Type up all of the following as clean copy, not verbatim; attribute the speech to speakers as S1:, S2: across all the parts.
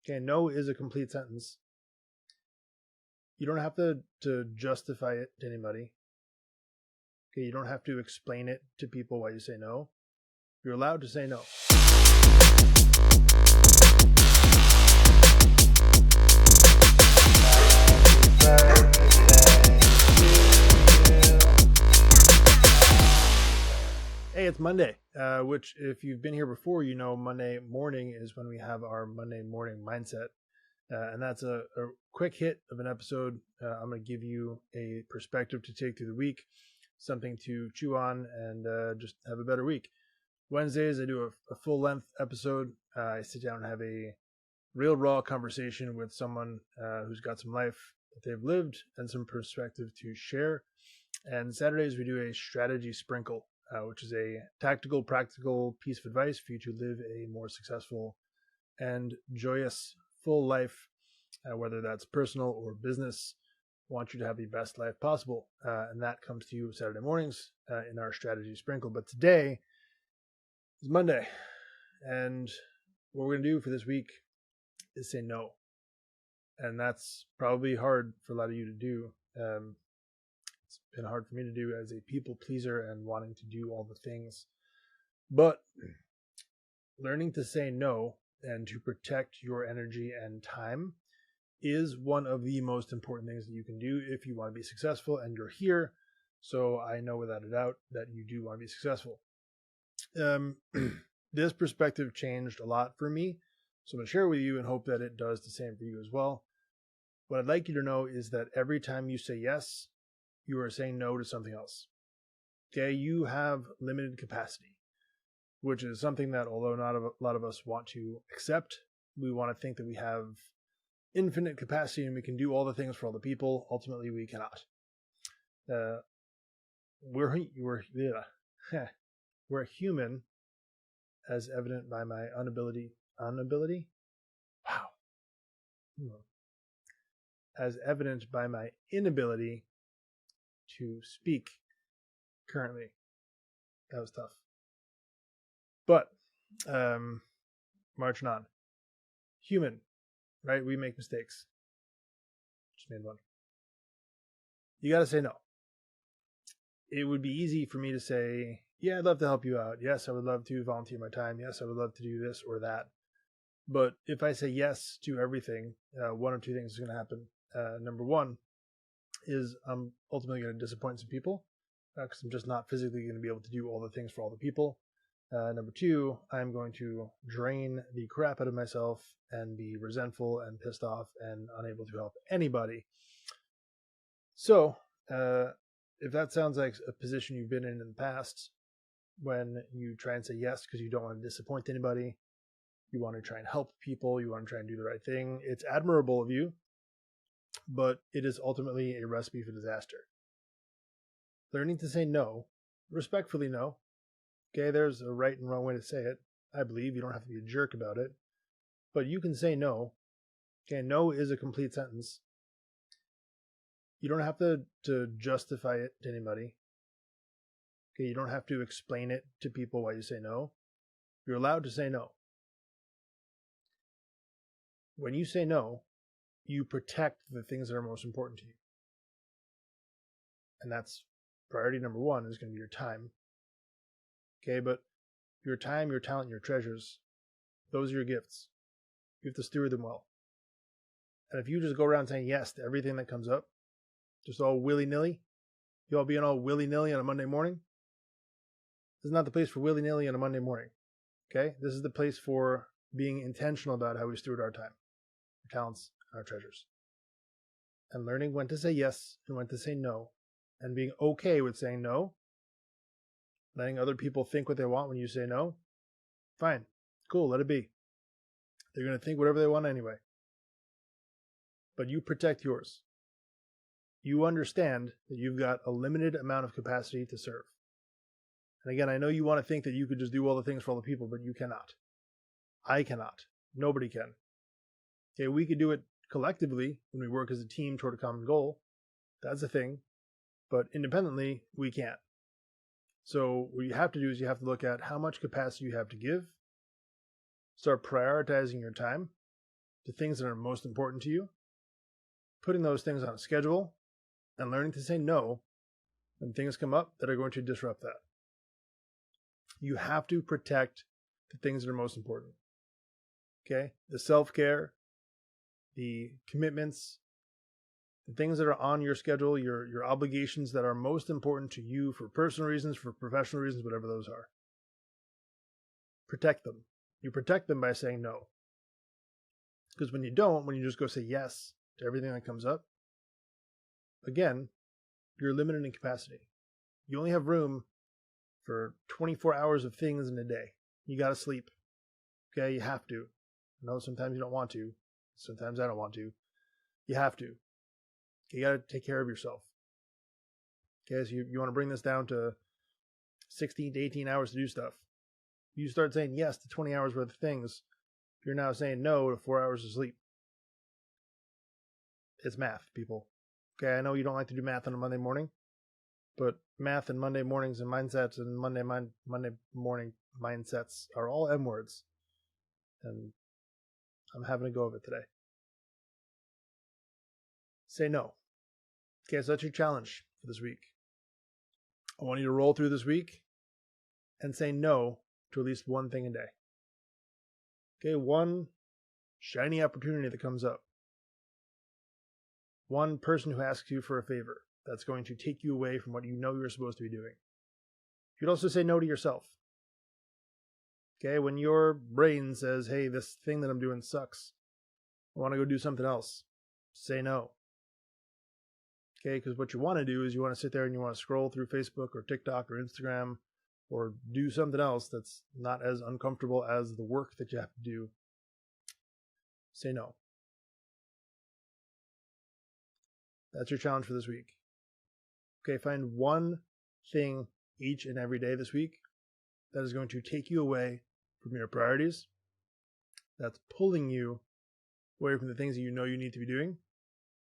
S1: Okay, no is a complete sentence. You don't have to justify it to anybody. Okay, you don't have to explain it to people why you say no. You're allowed to say no. Hey, it's Monday, which if you've been here before, you know Monday morning is when we have our Monday morning mindset. And that's a quick hit of an episode. I'm going to give you a perspective to take through the week, something to chew on, and just have a better week. Wednesdays, I do a full-length episode. I sit down and have a real raw conversation with someone who's got some life that they've lived and some perspective to share. And Saturdays, we do a strategy sprinkle, which is a tactical, practical piece of advice for you to live a more successful and joyous, full life, whether that's personal or business. I want you to have the best life possible. And that comes to you Saturday mornings in our strategy sprinkle. But today is Monday. And what we're going to do for this week is say no. And that's probably hard for a lot of you to do. It's been hard for me to do as a people pleaser and wanting to do all the things. But learning to say no and to protect your energy and time is one of the most important things that you can do if you want to be successful, and you're here. So I know without a doubt that you do want to be successful. This perspective changed a lot for me. So I'm going to share it with you and hope that it does the same for you as well. What I'd like you to know is that every time you say yes, you are saying no to something else. Okay, you have limited capacity, which is something that, although not a lot of us want to accept, we want to think that we have infinite capacity and we can do all the things for all the people. Ultimately, we cannot. We're human, as evident by my inability. Wow. As evident by my inability to speak currently. That was tough. But marching on. Human, right? We make mistakes. Just made one. You got to say no. It would be easy for me to say, yeah, I'd love to help you out. Yes, I would love to volunteer my time. Yes, I would love to do this or that. But if I say yes to everything, one or two things is going to happen. Number one is I'm ultimately going to disappoint some people because I'm just not physically going to be able to do all the things for all the people. Number two, I'm going to drain the crap out of myself and be resentful and pissed off and unable to help anybody. So, if that sounds like a position you've been in the past, when you try and say yes because you don't want to disappoint anybody, you want to try and help people, you want to try and do the right thing, it's admirable of you, but it is ultimately a recipe for disaster. Learning to say no, respectfully no. Okay, there's a right and wrong way to say it. I believe you don't have to be a jerk about it, but you can say no. Okay, no is a complete sentence. You don't have to justify it to anybody. Okay, you don't have to explain it to people why you say no. You're allowed to say no. When you say no, you protect the things that are most important to you. And that's priority number one is going to be your time. Okay, but your time, your talent, your treasures, those are your gifts. You have to steward them well. And if you just go around saying yes to everything that comes up, just all willy-nilly, you all being all willy-nilly on a Monday morning, this is not the place for willy-nilly on a Monday morning. Okay, this is the place for being intentional about how we steward our time, our talents, and our treasures. And learning when to say yes and when to say no, and being okay with saying no, letting other people think what they want when you say no, fine, cool, let it be. They're going to think whatever they want anyway. But you protect yours. You understand that you've got a limited amount of capacity to serve. And again, I know you want to think that you could just do all the things for all the people, but you cannot. I cannot. Nobody can. Okay, we could do it collectively when we work as a team toward a common goal. That's a thing. But independently, we can't. So what you have to do is you have to look at how much capacity you have to give, start prioritizing your time, to things that are most important to you, putting those things on a schedule, and learning to say no when things come up that are going to disrupt that. You have to protect the things that are most important. Okay? The self-care, the commitments, the things that are on your schedule, your obligations that are most important to you for personal reasons, for professional reasons, whatever those are. Protect them. You protect them by saying no. Because when you don't, when you just go say yes to everything that comes up, again, you're limited in capacity. You only have room for 24 hours of things in a day. You got to sleep. Okay, you have to. I know sometimes you don't want to. Sometimes I don't want to. You have to. You got to take care of yourself. Okay, so you want to bring this down to 16 to 18 hours to do stuff. You start saying yes to 20 hours worth of things, you're now saying no to 4 hours of sleep. It's math, people. Okay, I know you don't like to do math on a Monday morning, but math and Monday mornings and mindsets and Monday morning mindsets are all M words. And I'm having a go of it today. Say no. Okay, so that's your challenge for this week. I want you to roll through this week and say no to at least one thing a day. Okay, one shiny opportunity that comes up. One person who asks you for a favor that's going to take you away from what you know you're supposed to be doing. You could also say no to yourself. Okay, when your brain says, hey, this thing that I'm doing sucks, I want to go do something else, say no. Okay, because what you want to do is you want to sit there and you want to scroll through Facebook or TikTok or Instagram or do something else that's not as uncomfortable as the work that you have to do. Say no. That's your challenge for this week. Okay, find one thing each and every day this week that is going to take you away from your priorities, that's pulling you away from the things that you know you need to be doing,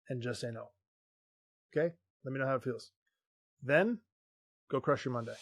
S1: and just say no. Okay? Let me know how it feels. Then, go crush your Monday.